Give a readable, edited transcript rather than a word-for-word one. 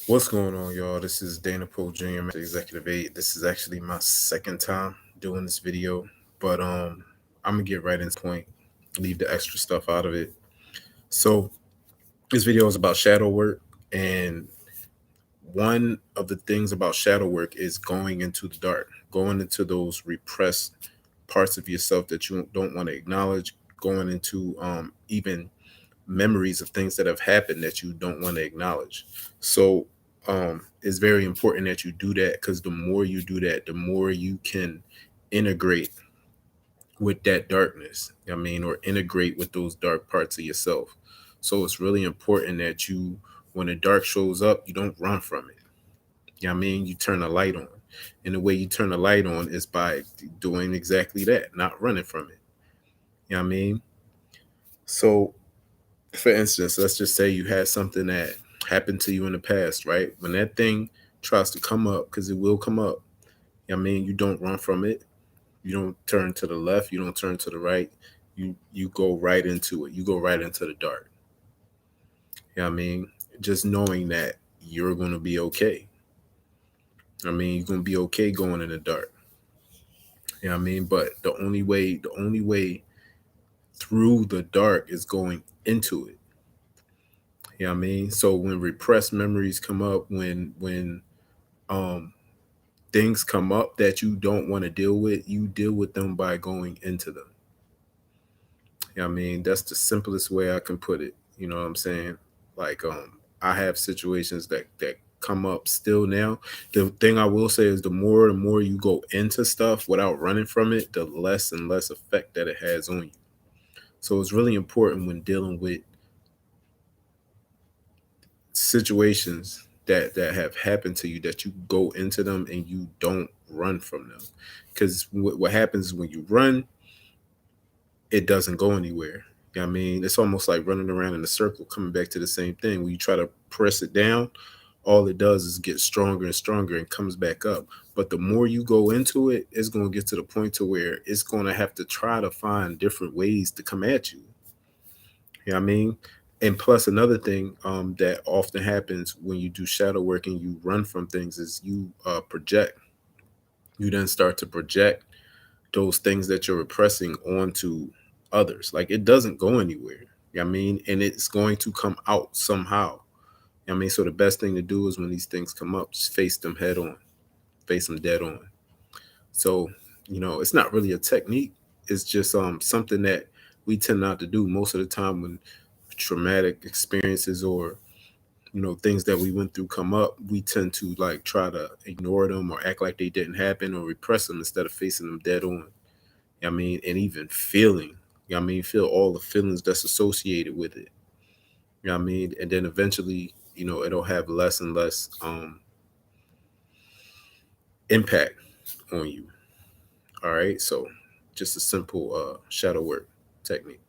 What's going on, y'all? This is Dana Poe Jr., Master Executive 8. This is actually my second time doing this video, but I'm gonna get right into the point, leave the extra stuff out of it. So this video is about shadow work, and one of the things about shadow work is going into the dark, going into those repressed parts of yourself that you don't want to acknowledge, going into even memories of things that have happened that you don't want to acknowledge. So it's very important that you do that, because the more you do that, the more you can integrate with that darkness. Or integrate with those dark parts of yourself. So it's really important that you, when the dark shows up, you don't run from it. You turn the light on. And the way you turn the light on is by doing exactly that, not running from it. So for instance, let's just say you had something that happened to you in the past, right? When that thing tries to come up, because it will come up, you don't run from it. You don't turn to the left. You don't turn to the right. You go right into it. You go right into the dark. Just knowing that you're going to be okay. You're going to be okay going in the dark. But the only way through the dark is going into it. So when repressed memories come up, when um things come up that you don't want to deal with, you deal with them by going into them. That's the simplest way I can put it. You know what I'm saying? Like I have situations that come up still now. The thing I will say is the more you go into stuff without running from it, the less and less effect that it has on you. So it's really important when dealing with situations that have happened to you, that you go into them and you don't run from them. Because what happens is when you run, it doesn't go anywhere. It's almost like running around in a circle, coming back to the same thing. When you try to press it down, all it does is get stronger and stronger and comes back up. But the more you go into it, it's going to get to the point to where it's going to have to try to find different ways to come at you. You know what I mean? And plus, another thing that often happens when you do shadow work and you run from things is you project. You then start to project those things that you're repressing onto others. Like, it doesn't go anywhere. You know what I mean? And it's going to come out somehow. You know what I mean? So the best thing to do is when these things come up, just face them head on, face them dead on. So, it's not really a technique. It's just something that we tend not to do most of the time when traumatic experiences or things that we went through come up. We tend to like try to ignore them or act like they didn't happen or repress them instead of facing them dead on. And even feeling, feel all the feelings that's associated with it. And then eventually, it'll have less and less impact on you. All right. So just a simple shadow work technique.